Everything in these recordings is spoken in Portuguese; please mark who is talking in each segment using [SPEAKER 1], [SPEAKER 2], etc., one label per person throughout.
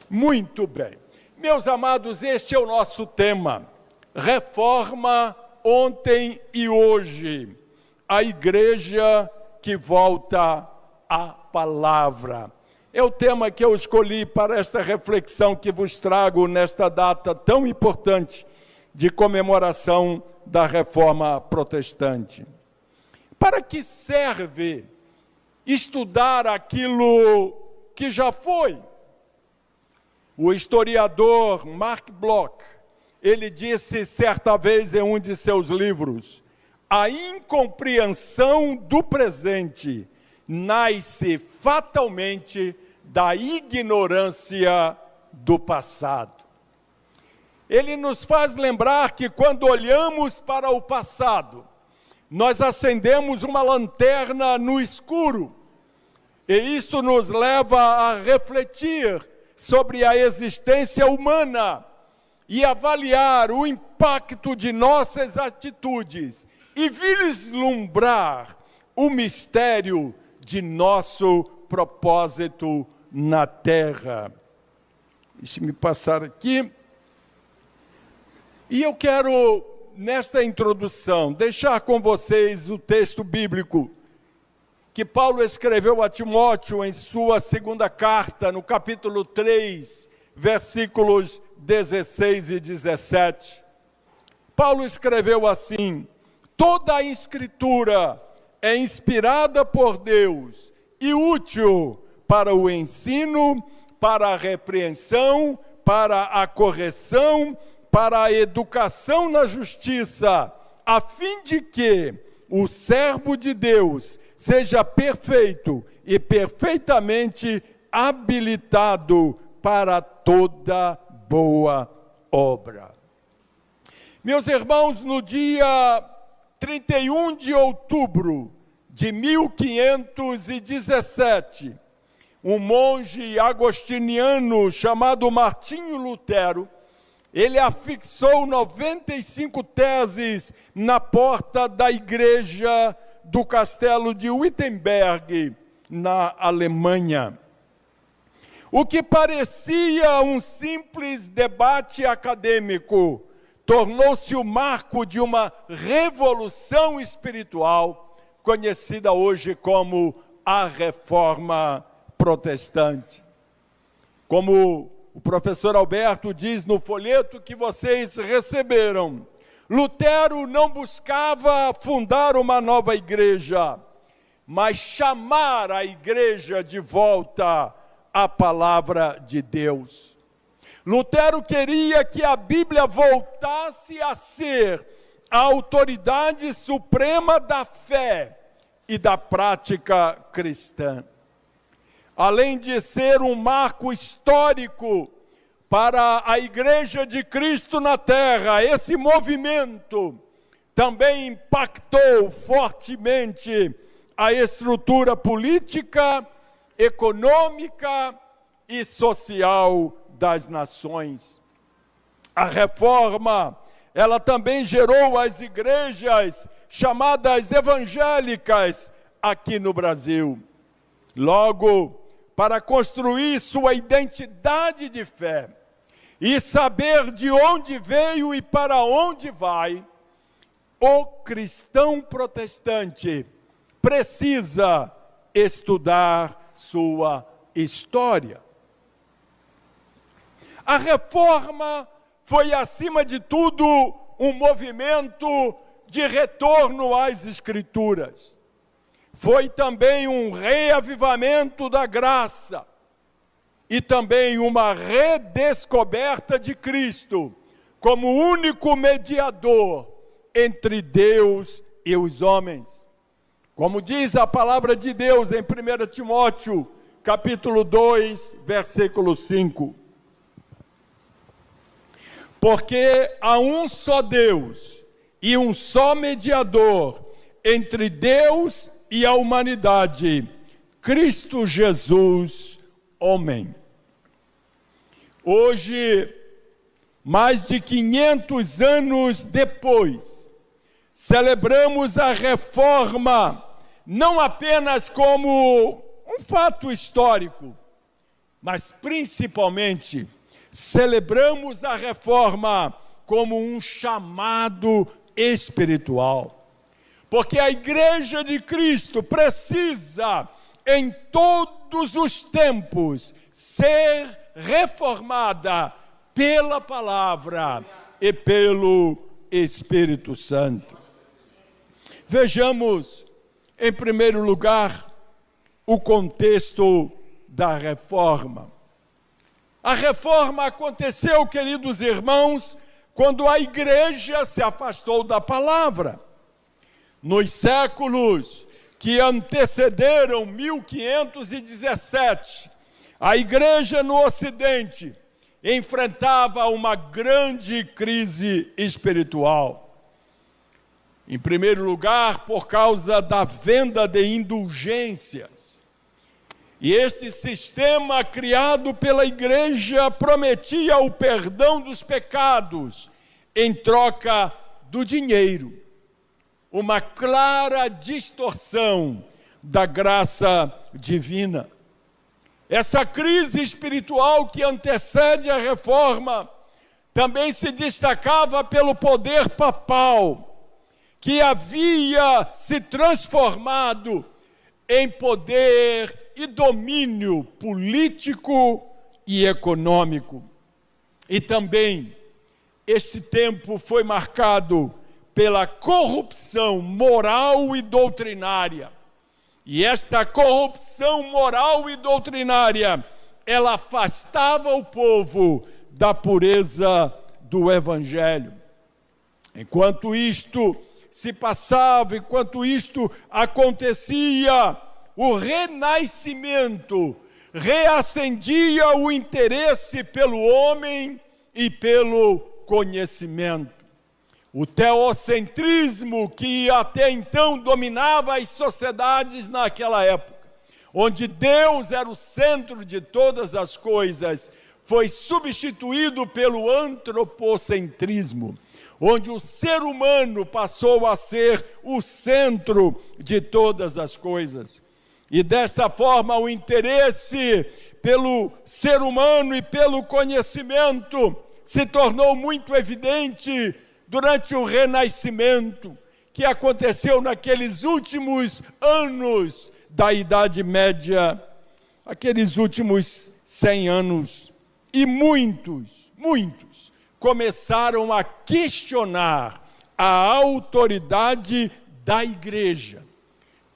[SPEAKER 1] Muito bem. Meus amados, este é o nosso tema. Reforma ontem e hoje. A igreja que volta à palavra. É o tema que eu escolhi para esta reflexão que vos trago nesta data tão importante de comemoração da Reforma Protestante. Para que serve estudar aquilo que já foi? O historiador Mark Bloch, ele disse certa vez em um de seus livros: a incompreensão do presente nasce fatalmente da ignorância do passado. Ele nos faz lembrar que quando olhamos para o passado, nós acendemos uma lanterna no escuro, e isso nos leva a refletir sobre a existência humana e avaliar o impacto de nossas atitudes e vislumbrar o mistério de nosso propósito na terra. Deixe-me passar aqui. E eu quero, nesta introdução, deixar com vocês o texto bíblico que Paulo escreveu a Timóteo em sua segunda carta, no capítulo 3, versículos 16 e 17. Paulo escreveu assim: toda a Escritura é inspirada por Deus e útil para o ensino, para a repreensão, para a correção, para a educação na justiça, a fim de que o servo de Deus seja perfeito e perfeitamente habilitado para toda boa obra. Meus irmãos, no dia 31 de outubro de 1517, um monge agostiniano chamado Martinho Lutero, ele afixou 95 teses na porta da igreja do castelo de Wittenberg, na Alemanha. O que parecia um simples debate acadêmico tornou-se o marco de uma revolução espiritual, conhecida hoje como a Reforma Protestante. Como o professor Alberto diz no folheto que vocês receberam, Lutero não buscava fundar uma nova igreja, mas chamar a igreja de volta à palavra de Deus. Lutero queria que a Bíblia voltasse a ser a autoridade suprema da fé e da prática cristã. Além de ser um marco histórico para a Igreja de Cristo na Terra, esse movimento também impactou fortemente a estrutura política, econômica e social das nações. A reforma, ela também gerou as igrejas chamadas evangélicas aqui no Brasil. Logo, para construir sua identidade de fé e saber de onde veio e para onde vai, o cristão protestante precisa estudar sua história. A reforma foi, acima de tudo, um movimento de retorno às Escrituras. Foi também um reavivamento da graça e também uma redescoberta de Cristo como único mediador entre Deus e os homens. Como diz a palavra de Deus em 1 Timóteo, capítulo 2, versículo 5. Porque há um só Deus e um só mediador entre Deus e a humanidade, Cristo Jesus, homem. Hoje, mais de 500 anos depois, celebramos a reforma, não apenas como um fato histórico, mas principalmente celebramos a reforma como um chamado espiritual. Porque a Igreja de Cristo precisa, em todos os tempos, ser reformada pela palavra e pelo Espírito Santo. Vejamos, em primeiro lugar, o contexto da reforma. A reforma aconteceu, queridos irmãos, quando a igreja se afastou da palavra. Nos séculos que antecederam 1517, a igreja no Ocidente enfrentava uma grande crise espiritual. Em primeiro lugar, por causa da venda de indulgências. E este sistema criado pela igreja prometia o perdão dos pecados em troca do dinheiro. Uma clara distorção da graça divina. Essa crise espiritual que antecede a reforma também se destacava pelo poder papal, que havia se transformado em poder e domínio político e econômico. E também este tempo foi marcado pela corrupção moral e doutrinária. E esta corrupção moral e doutrinária, ela afastava o povo da pureza do Evangelho. Enquanto isto se passava, enquanto isto acontecia, o renascimento reacendia o interesse pelo homem e pelo conhecimento. O teocentrismo que até então dominava as sociedades naquela época, onde Deus era o centro de todas as coisas, foi substituído pelo antropocentrismo, onde o ser humano passou a ser o centro de todas as coisas. E desta forma o interesse pelo ser humano e pelo conhecimento se tornou muito evidente durante o Renascimento, que aconteceu naqueles últimos anos da Idade Média, aqueles últimos 100 anos. E muitos começaram a questionar a autoridade da igreja.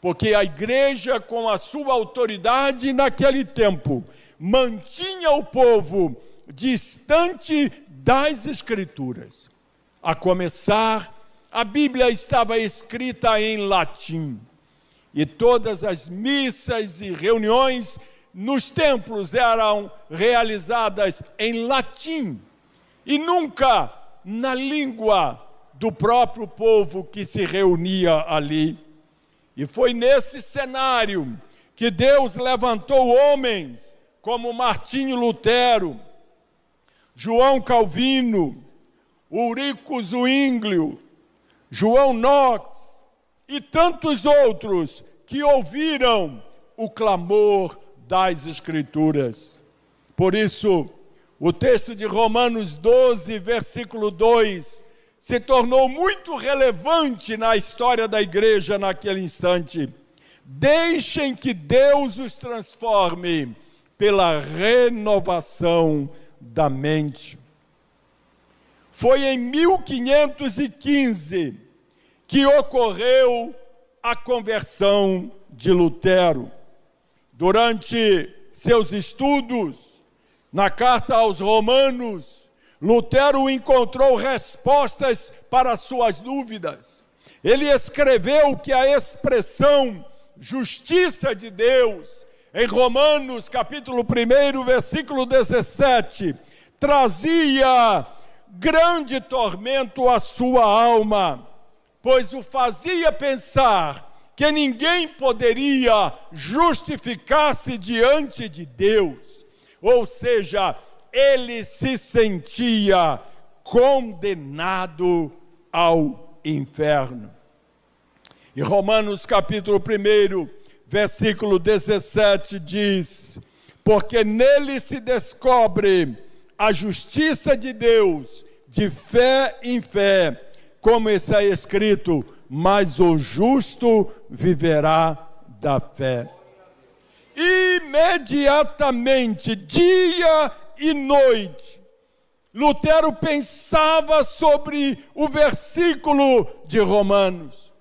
[SPEAKER 1] Porque a igreja, com a sua autoridade naquele tempo, mantinha o povo distante das Escrituras. A começar, a Bíblia estava escrita em latim. E todas as missas e reuniões nos templos eram realizadas em latim. E nunca na língua do próprio povo que se reunia ali. E foi nesse cenário que Deus levantou homens como Martinho Lutero, João Calvino, Ulrico Zwinglio, João Knox e tantos outros que ouviram o clamor das Escrituras. Por isso, o texto de Romanos 12, versículo 2, se tornou muito relevante na história da igreja naquele instante. Deixem que Deus os transforme pela renovação da mente. Foi em 1515 que ocorreu a conversão de Lutero. Durante seus estudos, na carta aos Romanos, Lutero encontrou respostas para suas dúvidas. Ele escreveu que a expressão justiça de Deus, em Romanos capítulo 1, versículo 17, trazia grande tormento à sua alma, pois o fazia pensar que ninguém poderia justificar-se diante de Deus. Ou seja, ele se sentia condenado ao inferno. E Romanos capítulo 1, versículo 17 diz: porque nele se descobre a justiça de Deus, de fé em fé, como está escrito, mas o justo viverá da fé. Imediatamente, dia e noite, Lutero pensava sobre o versículo de Romanos.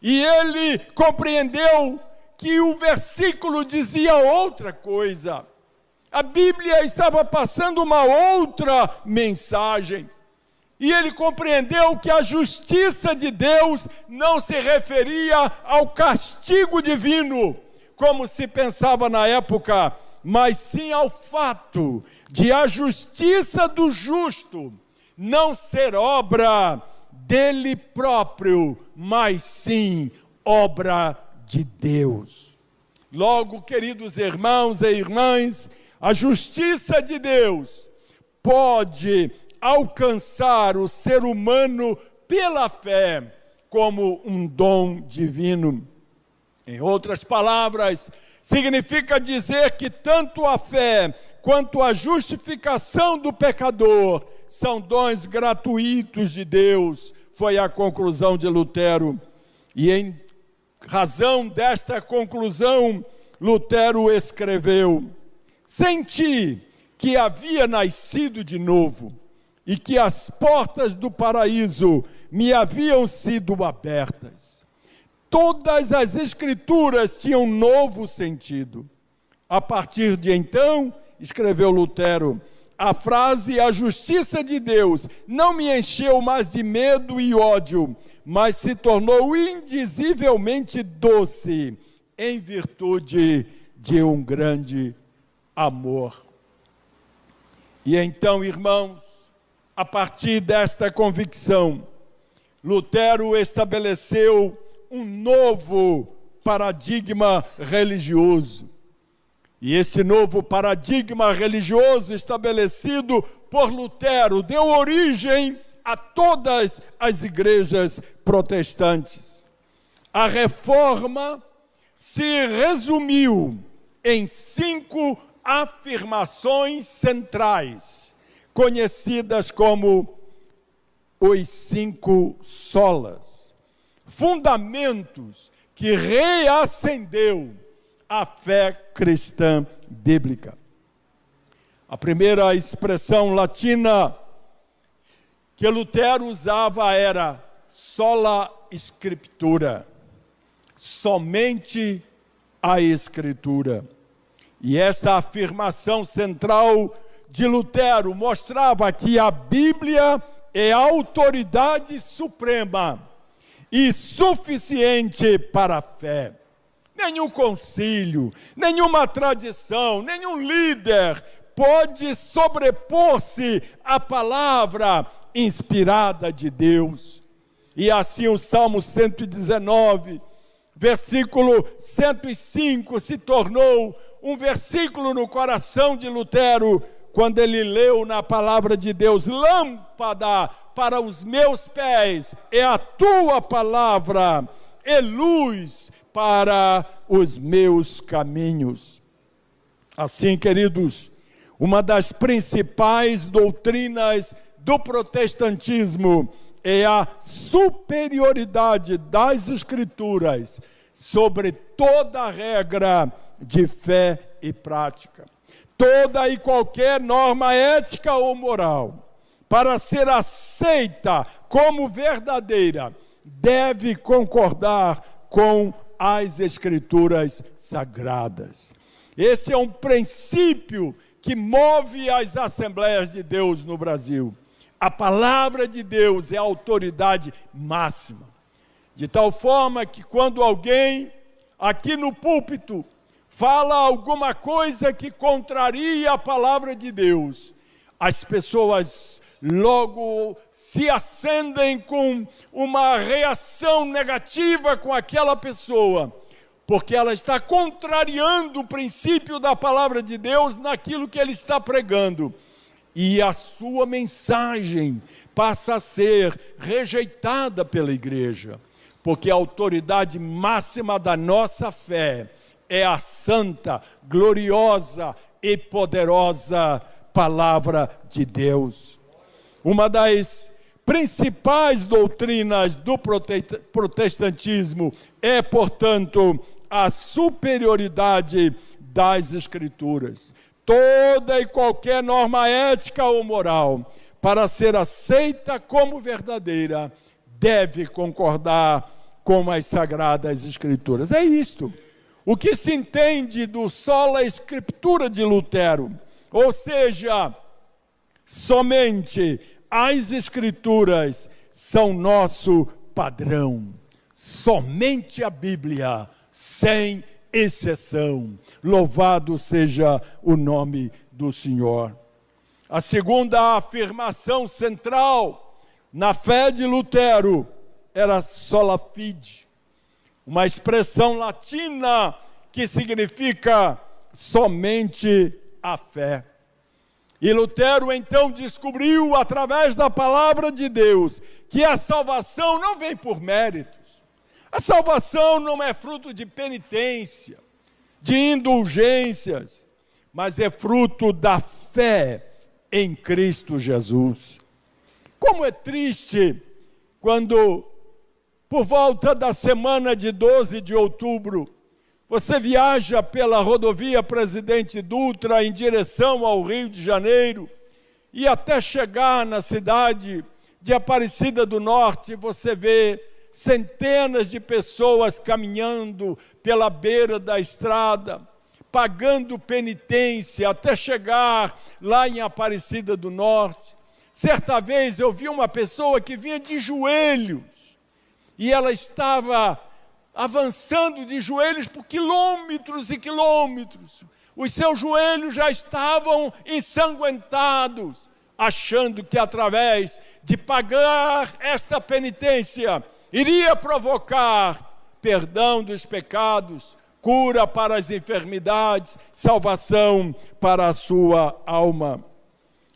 [SPEAKER 1] E ele compreendeu que o versículo dizia outra coisa. A Bíblia estava passando uma outra mensagem. E ele compreendeu que a justiça de Deus não se referia ao castigo divino, como se pensava na época, mas sim ao fato de a justiça do justo não ser obra dele próprio, mas sim obra de Deus. Logo, queridos irmãos e irmãs, a justiça de Deus pode alcançar o ser humano pela fé como um dom divino. Em outras palavras, significa dizer que tanto a fé quanto a justificação do pecador são dons gratuitos de Deus, foi a conclusão de Lutero. E em razão desta conclusão, Lutero escreveu: senti que havia nascido de novo e que as portas do paraíso me haviam sido abertas. Todas as escrituras tinham novo sentido. A partir de então, escreveu Lutero, a frase "a justiça de Deus" não me encheu mais de medo e ódio, mas se tornou indizivelmente doce, em virtude de um grande amor. E então, irmãos, a partir desta convicção, Lutero estabeleceu um novo paradigma religioso. E esse novo paradigma religioso estabelecido por Lutero deu origem a todas as igrejas protestantes. A reforma se resumiu em 5 afirmações centrais, conhecidas como os 5 solas, fundamentos que reacendeu a fé cristã bíblica. A primeira expressão latina que Lutero usava era sola scriptura, somente a Escritura. E esta afirmação central de Lutero mostrava que a Bíblia é a autoridade suprema e suficiente para a fé. Nenhum concílio, nenhuma tradição, nenhum líder pode sobrepor-se à palavra inspirada de Deus. E assim o Salmo 119, versículo 105, se tornou um versículo no coração de Lutero, quando ele leu na palavra de Deus: lâmpada para os meus pés é a tua palavra, e luz para os meus caminhos. Assim, queridos, uma das principais doutrinas do protestantismo é a superioridade das Escrituras sobre toda regra de fé e prática. Toda e qualquer norma ética ou moral, para ser aceita como verdadeira, deve concordar com as Escrituras sagradas. Esse é um princípio que move as Assembleias de Deus no Brasil. A palavra de Deus é a autoridade máxima. De tal forma que quando alguém aqui no púlpito fala alguma coisa que contraria a palavra de Deus, as pessoas logo se acendem com uma reação negativa com aquela pessoa, porque ela está contrariando o princípio da palavra de Deus naquilo que ele está pregando. E a sua mensagem passa a ser rejeitada pela igreja, porque a autoridade máxima da nossa fé é a santa, gloriosa, e poderosa palavra de Deus. Uma das principais doutrinas do protestantismo é, portanto, a superioridade das Escrituras. Toda e qualquer norma ética ou moral, para ser aceita como verdadeira, deve concordar com as Sagradas Escrituras. É isto. O que se entende do sola Escritura de Lutero, ou seja, somente as Escrituras são nosso padrão. Somente a Bíblia, sem exceção. Louvado seja o nome do Senhor. A segunda afirmação central na fé de Lutero era sola fide, uma expressão latina que significa somente a fé. E Lutero então descobriu, através da palavra de Deus, que a salvação não vem por méritos. A salvação não é fruto de penitência, de indulgências, mas é fruto da fé em Cristo Jesus. Como é triste quando, por volta da semana de 12 de outubro, você viaja pela rodovia Presidente Dutra em direção ao Rio de Janeiro e até chegar na cidade de Aparecida do Norte, você vê centenas de pessoas caminhando pela beira da estrada, pagando penitência até chegar lá em Aparecida do Norte. Certa vez eu vi uma pessoa que vinha de joelhos e ela estava avançando de joelhos por quilômetros e quilômetros. Os seus joelhos já estavam ensanguentados, achando que através de pagar esta penitência iria provocar perdão dos pecados, cura para as enfermidades, salvação para a sua alma.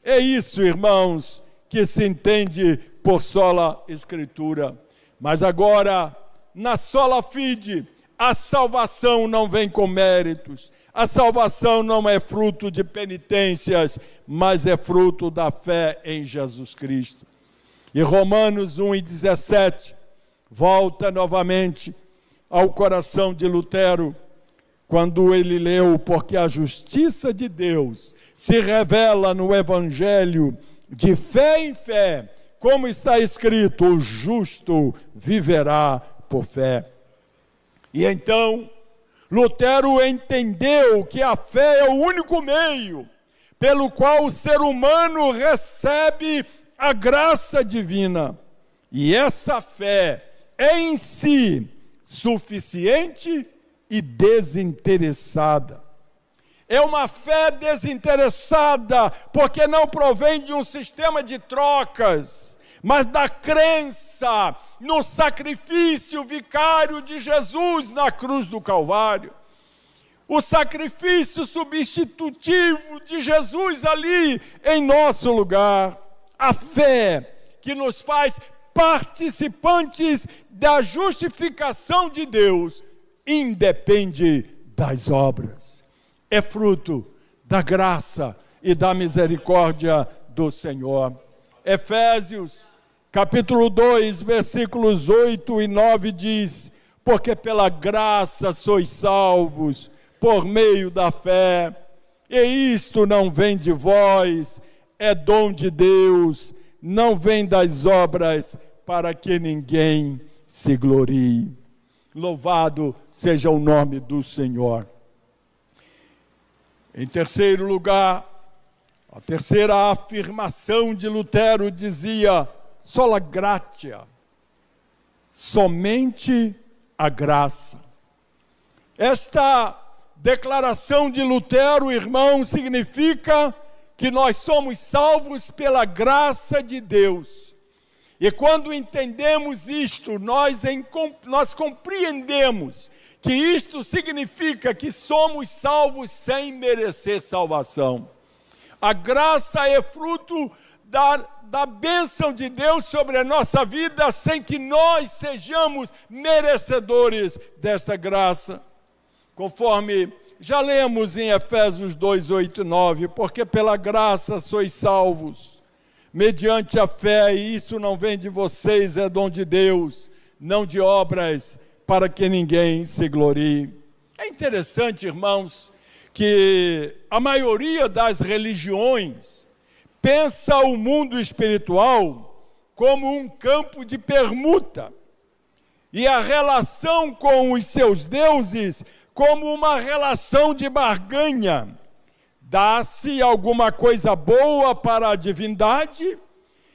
[SPEAKER 1] É isso, irmãos, que se entende por sola Escritura. Mas agora, na sola fide, a salvação não vem com méritos. A salvação não é fruto de penitências, mas é fruto da fé em Jesus Cristo. E Romanos 1:17 volta novamente ao coração de Lutero, quando ele leu: porque a justiça de Deus se revela no Evangelho de fé em fé, como está escrito, o justo viverá por fé. E então, Lutero entendeu que a fé é o único meio pelo qual o ser humano recebe a graça divina. E essa fé é em si suficiente e desinteressada. É uma fé desinteressada, porque não provém de um sistema de trocas, mas da crença no sacrifício vicário de Jesus na cruz do Calvário. O sacrifício substitutivo de Jesus ali em nosso lugar. A fé que nos faz participantes da justificação de Deus independe das obras. É fruto da graça e da misericórdia do Senhor. Efésios, capítulo 2, versículos 8 e 9 diz: porque pela graça sois salvos, por meio da fé, e isto não vem de vós, é dom de Deus, não vem das obras, para que ninguém se glorie. Louvado seja o nome do Senhor. Em terceiro lugar, a terceira afirmação de Lutero dizia: sola gratia, somente a graça. Esta declaração de Lutero, irmão, significa que nós somos salvos pela graça de Deus. E quando entendemos isto, nós compreendemos que isto significa que somos salvos sem merecer salvação. A graça é fruto da bênção de Deus sobre a nossa vida, sem que nós sejamos merecedores desta graça. Conforme Já lemos em Efésios 2, 8 e 9, porque pela graça sois salvos, mediante a fé, e isso não vem de vocês, é dom de Deus, não de obras, para que ninguém se glorie. É interessante, irmãos, que a maioria das religiões pensa o mundo espiritual como um campo de permuta, e a relação com os seus deuses como uma relação de barganha. Dá-se alguma coisa boa para a divindade,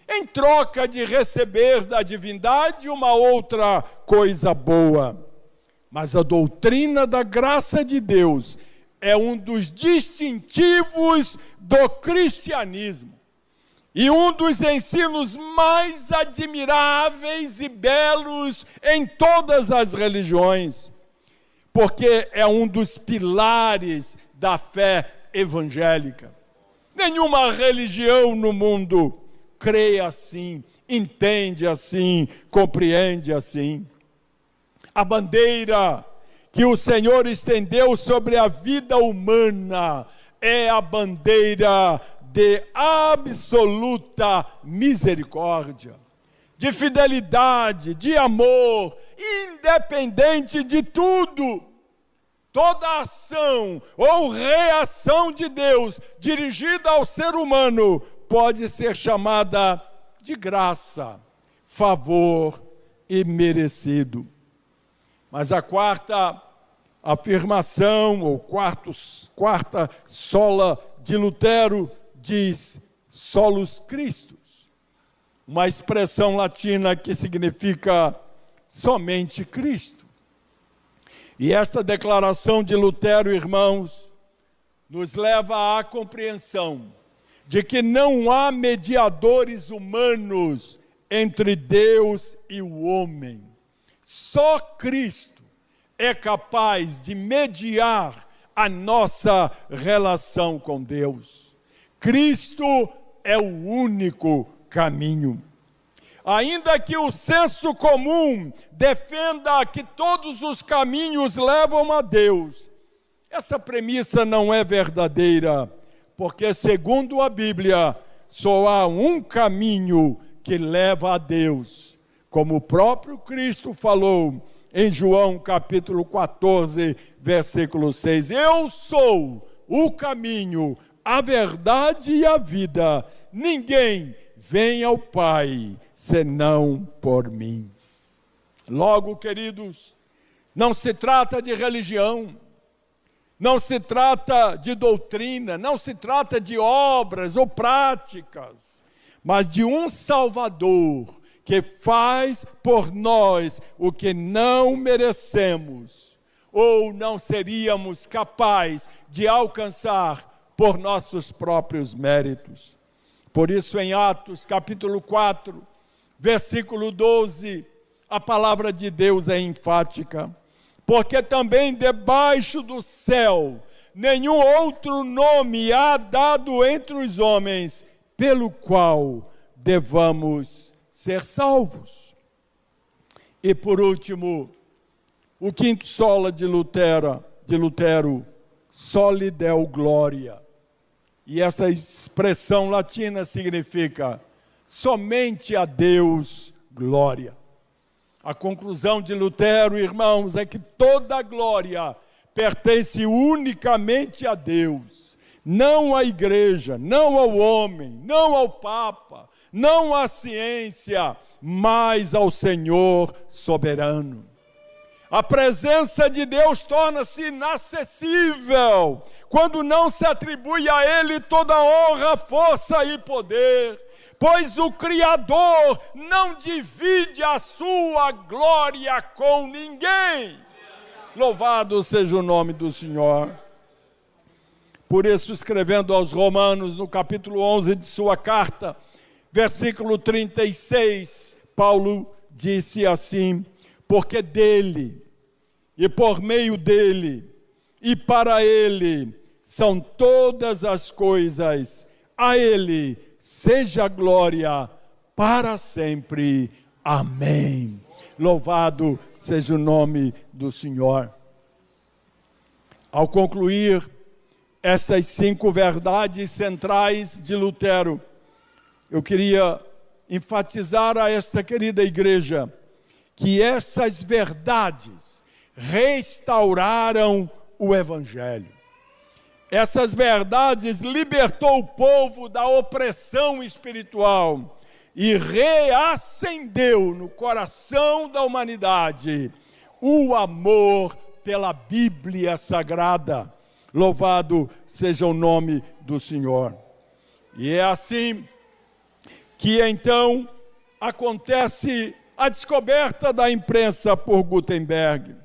[SPEAKER 1] em troca de receber da divindade uma outra coisa boa. Mas a doutrina da graça de Deus é um dos distintivos do cristianismo e um dos ensinos mais admiráveis e belos em todas as religiões, porque é um dos pilares da fé evangélica. Nenhuma religião no mundo crê assim, entende assim, compreende assim. A bandeira que o Senhor estendeu sobre a vida humana é a bandeira de absoluta misericórdia, de fidelidade, de amor, independente de tudo. Toda ação ou reação de Deus dirigida ao ser humano pode ser chamada de graça, favor e merecido. Mas a quarta afirmação, ou quarta sola de Lutero, diz solus Christus, uma expressão latina que significa somente Cristo. E esta declaração de Lutero, irmãos, nos leva à compreensão de que não há mediadores humanos entre Deus e o homem. Só Cristo é capaz de mediar a nossa relação com Deus. Cristo é o único caminho. Ainda que o senso comum defenda que todos os caminhos levam a Deus, essa premissa não é verdadeira, porque, segundo a Bíblia, só há um caminho que leva a Deus, como o próprio Cristo falou em João capítulo 14, versículo 6. Eu sou o caminho, a verdade e a vida. Ninguém vem ao Pai senão por mim. Logo, queridos, não se trata de religião, não se trata de doutrina, não se trata de obras ou práticas, mas de um Salvador que faz por nós o que não merecemos ou não seríamos capazes de alcançar por nossos próprios méritos. Por isso, em Atos capítulo 4, versículo 12, a palavra de Deus é enfática. Porque também debaixo do céu nenhum outro nome há dado entre os homens, pelo qual devamos ser salvos. E por último, o quinto sola de Lutero, soli deo gloria. E essa expressão latina significa somente a Deus glória. A conclusão de Lutero, irmãos, é que toda a glória pertence unicamente a Deus, não à igreja, não ao homem, não ao Papa, não à ciência, mas ao Senhor soberano. A presença de Deus torna-se inacessível quando não se atribui a Ele toda honra, força e poder, pois o Criador não divide a sua glória com ninguém. Louvado seja o nome do Senhor. Por isso, escrevendo aos Romanos, no capítulo 11 de sua carta, versículo 36, Paulo disse assim: porque dele, e por meio dele, e para ele, são todas as coisas, a ele seja a glória para sempre. Amém. Louvado seja o nome do Senhor. Ao concluir estas 5 verdades centrais de Lutero, eu queria enfatizar a esta querida igreja que essas verdades restauraram o Evangelho. Essas verdades libertou o povo da opressão espiritual e reacendeu no coração da humanidade o amor pela Bíblia Sagrada. Louvado seja o nome do Senhor. E é assim que então acontece a descoberta da imprensa por Gutenberg.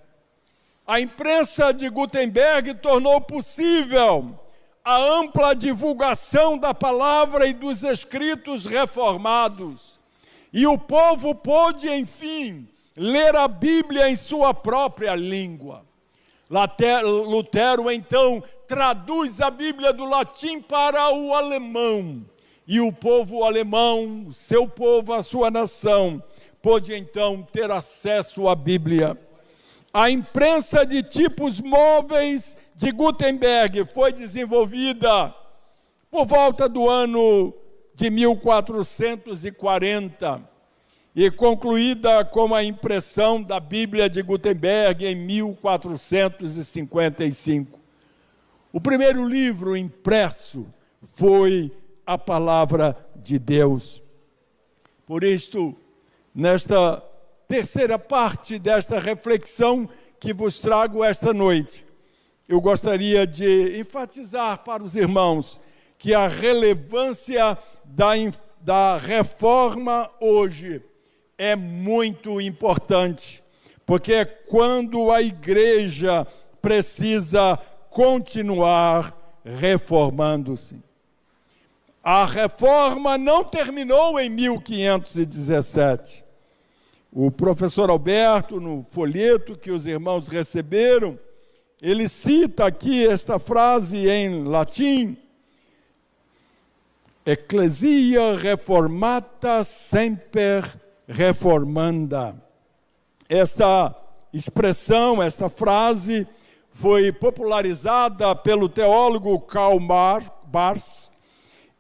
[SPEAKER 1] A imprensa de Gutenberg tornou possível a ampla divulgação da palavra e dos escritos reformados. E o povo pôde, enfim, ler a Bíblia em sua própria língua. Lutero, então, traduz a Bíblia do latim para o alemão. E o povo alemão, seu povo, a sua nação, pôde, então, ter acesso à Bíblia. A imprensa de tipos móveis de Gutenberg foi desenvolvida por volta do ano de 1440 e concluída com a impressão da Bíblia de Gutenberg em 1455. O primeiro livro impresso foi a Palavra de Deus. Por isto, nesta terceira parte desta reflexão que vos trago esta noite, eu gostaria de enfatizar para os irmãos que a relevância da reforma hoje é muito importante, porque quando a igreja precisa continuar reformando-se. A reforma não terminou em 1517. O professor Alberto, no folheto que os irmãos receberam, ele cita aqui esta frase em latim: Ecclesia reformata semper reformanda. Esta expressão, esta frase, foi popularizada pelo teólogo Karl Barth,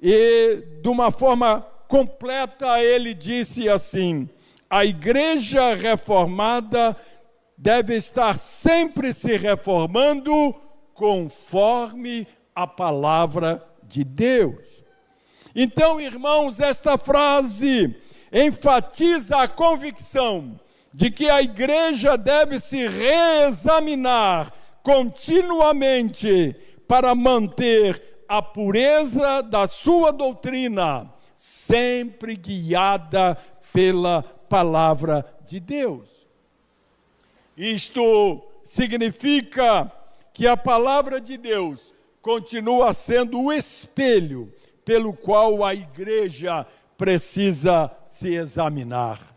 [SPEAKER 1] e de uma forma completa ele disse assim: a igreja reformada deve estar sempre se reformando conforme a palavra de Deus. Então, irmãos, esta frase enfatiza a convicção de que a igreja deve se reexaminar continuamente para manter a pureza da sua doutrina, sempre guiada pela palavra de Deus. Isto significa que a palavra de Deus continua sendo o espelho pelo qual a igreja precisa se examinar.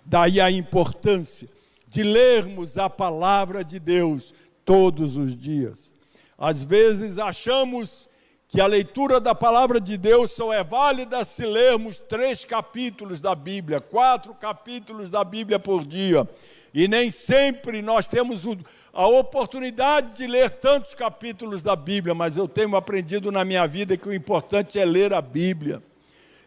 [SPEAKER 1] Daí a importância de lermos a palavra de Deus todos os dias. Às vezes achamos que a leitura da palavra de Deus só é válida se lermos 3 capítulos da Bíblia, 4 capítulos da Bíblia por dia. E nem sempre nós temos a oportunidade de ler tantos capítulos da Bíblia, mas eu tenho aprendido na minha vida que o importante é ler a Bíblia.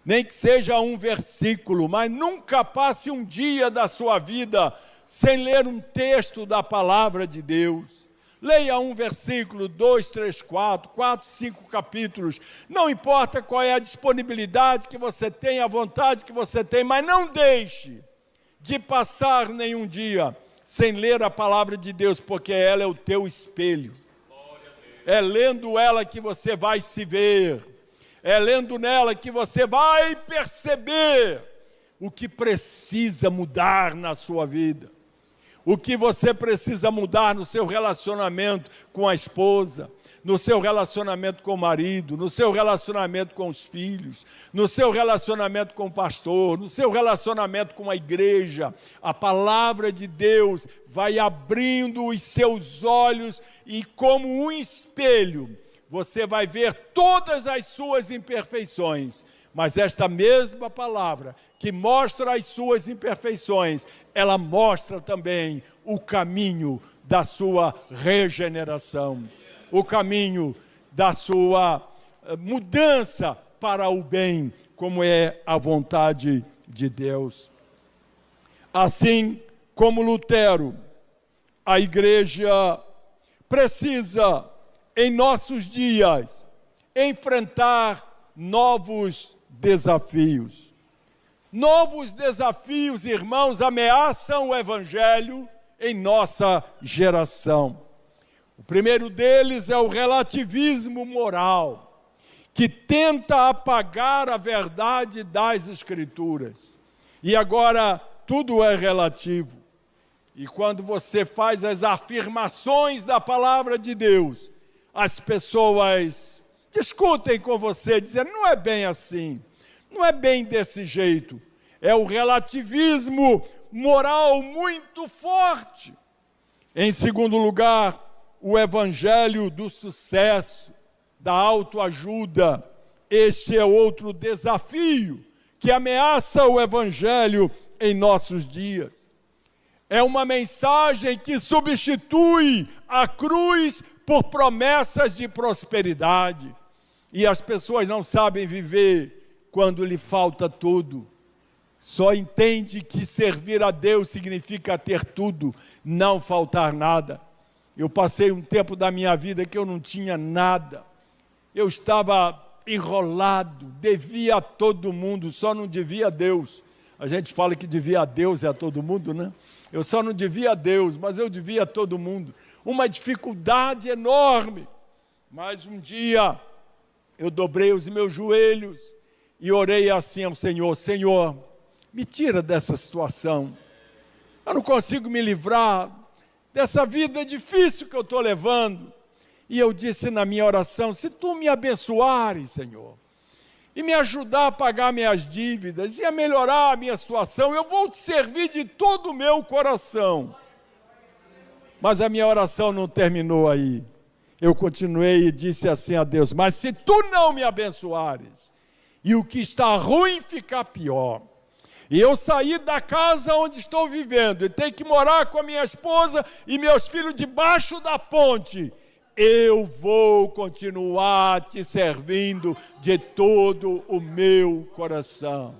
[SPEAKER 1] Nem que seja um versículo, mas nunca passe um dia da sua vida sem ler um texto da palavra de Deus. Leia um versículo, 2, 3, 4, 5 capítulos. Não importa qual é a disponibilidade que você tem, a vontade que você tem, mas não deixe de passar nenhum dia sem ler a palavra de Deus, porque ela é o teu espelho. É lendo ela que você vai se ver. É lendo nela que você vai perceber o que precisa mudar na sua vida. O que você precisa mudar no seu relacionamento com a esposa, no seu relacionamento com o marido, no seu relacionamento com os filhos, no seu relacionamento com o pastor, no seu relacionamento com a igreja. A palavra de Deus vai abrindo os seus olhos e, como um espelho, você vai ver todas as suas imperfeições. Mas esta mesma palavra que mostra as suas imperfeições, ela mostra também o caminho da sua regeneração. o caminho da sua mudança para o bem, como é a vontade de Deus. Assim como Lutero, a igreja precisa, em nossos dias, enfrentar novos desafios. Novos desafios, irmãos, ameaçam o evangelho em nossa geração. O primeiro deles é o relativismo moral, que tenta apagar a verdade das Escrituras. E agora tudo é relativo. E quando você faz as afirmações da palavra de Deus, as pessoas discutem com você, dizendo, não é bem assim, não é bem desse jeito. É o relativismo moral muito forte. Em segundo lugar, o evangelho do sucesso, da autoajuda. Este é outro desafio que ameaça o evangelho em nossos dias. É uma mensagem que substitui a cruz por promessas de prosperidade. E as pessoas não sabem viver quando lhe falta tudo. Só entende que servir a Deus significa ter tudo, não faltar nada. Eu passei um tempo da minha vida que eu não tinha nada. Eu estava enrolado, devia a todo mundo, só não devia a Deus. A gente fala que devia a Deus e a todo mundo, né? Eu só não devia a Deus, mas eu devia a todo mundo. Uma dificuldade enorme. Mas um dia eu dobrei os meus joelhos e orei assim ao Senhor: Senhor, me tira dessa situação. Eu não consigo me livrar dessa vida difícil que eu estou levando. E eu disse na minha oração: se tu me abençoares, Senhor, e me ajudar a pagar minhas dívidas e a melhorar a minha situação, eu vou te servir de todo o meu coração. Mas a minha oração não terminou aí. Eu continuei e disse assim a Deus: mas se tu não me abençoares, e o que está ruim ficar pior, e eu sair da casa onde estou vivendo, e ter que morar com a minha esposa e meus filhos debaixo da ponte, eu vou continuar te servindo de todo o meu coração.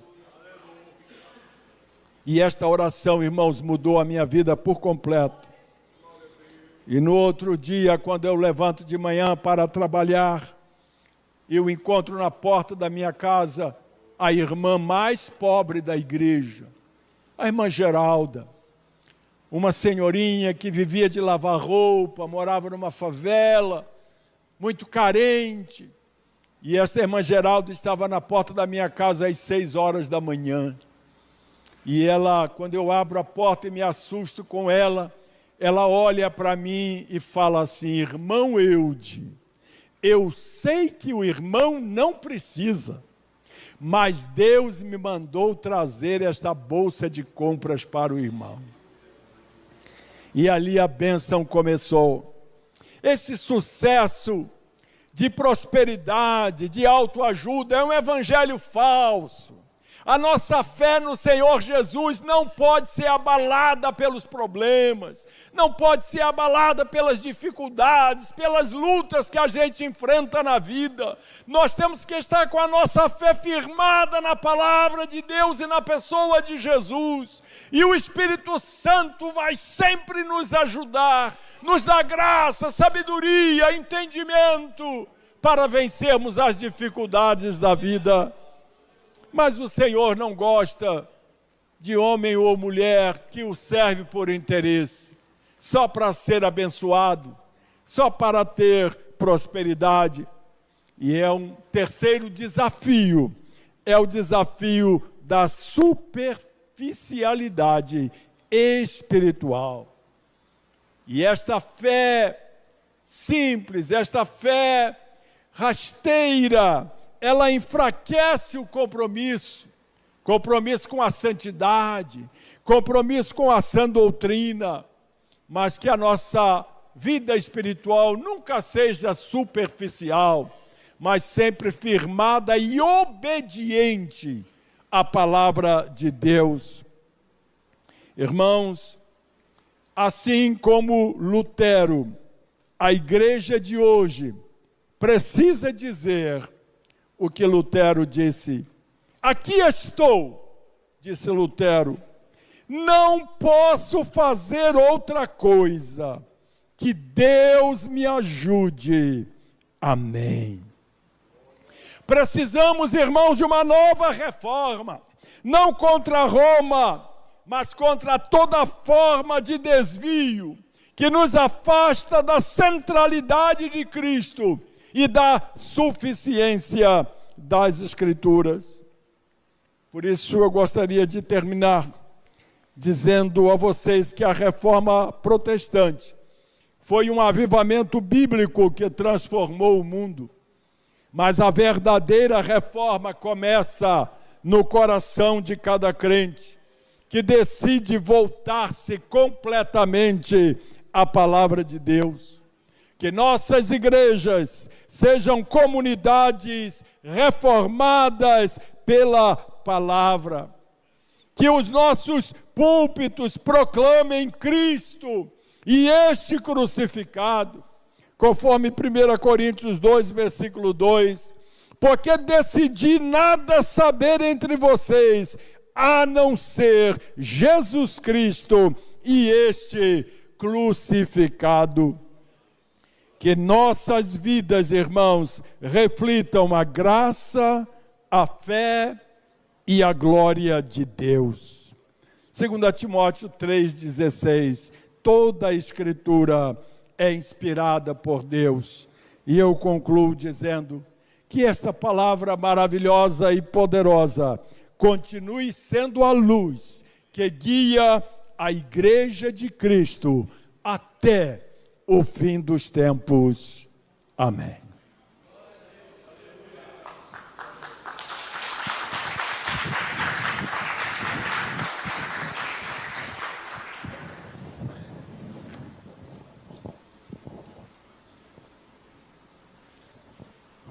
[SPEAKER 1] E esta oração, irmãos, mudou a minha vida por completo. E no outro dia, quando eu levanto de manhã para trabalhar, eu encontro na porta da minha casa a irmã mais pobre da igreja, a irmã Geralda, uma senhorinha que vivia de lavar roupa, morava numa favela, muito carente. E essa irmã Geralda estava na porta da minha casa às 6 horas da manhã. E ela, quando eu abro a porta e me assusto com ela, ela olha para mim e fala assim: irmão Eude, eu sei que o irmão não precisa, mas Deus me mandou trazer esta bolsa de compras para o irmão. E ali a bênção começou. Esse sucesso de prosperidade, de autoajuda, é um evangelho falso. A nossa fé no Senhor Jesus não pode ser abalada pelos problemas, não pode ser abalada pelas dificuldades, pelas lutas que a gente enfrenta na vida. Nós temos que estar com a nossa fé firmada na palavra de Deus e na pessoa de Jesus. E o Espírito Santo vai sempre nos ajudar, nos dar graça, sabedoria, entendimento para vencermos as dificuldades da vida. Mas o Senhor não gosta de homem ou mulher que o serve por interesse, só para ser abençoado, só para ter prosperidade. E é um terceiro desafio, é o desafio da superficialidade espiritual. E esta fé simples, esta fé rasteira, ela enfraquece o compromisso com a santidade, compromisso com a sã doutrina, mas que a nossa vida espiritual nunca seja superficial, mas sempre firmada e obediente à palavra de Deus. Irmãos, assim como Lutero, a igreja de hoje precisa dizer o que Lutero disse. Aqui estou, disse Lutero, não posso fazer outra coisa, que Deus me ajude. Amém. Precisamos, irmãos, de uma nova reforma, não contra Roma, mas contra toda forma de desvio que nos afasta da centralidade de Cristo e da suficiência das Escrituras. Por isso eu gostaria de terminar dizendo a vocês que a reforma protestante foi um avivamento bíblico que transformou o mundo, mas a verdadeira reforma começa no coração de cada crente, que decide voltar-se completamente à palavra de Deus. Que nossas igrejas sejam comunidades reformadas pela palavra. Que os nossos púlpitos proclamem Cristo e este crucificado, conforme 1 Coríntios 2, versículo 2, porque decidi nada saber entre vocês, a não ser Jesus Cristo e este crucificado. Que nossas vidas, irmãos, reflitam a graça, a fé e a glória de Deus. 2 Timóteo 3,16, toda a Escritura é inspirada por Deus. E eu concluo dizendo que esta palavra maravilhosa e poderosa continue sendo a luz que guia a igreja de Cristo até o fim dos tempos. Amém.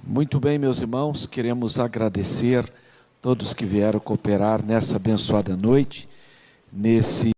[SPEAKER 2] Muito bem, meus irmãos, queremos agradecer todos que vieram cooperar nessa abençoada noite, nesse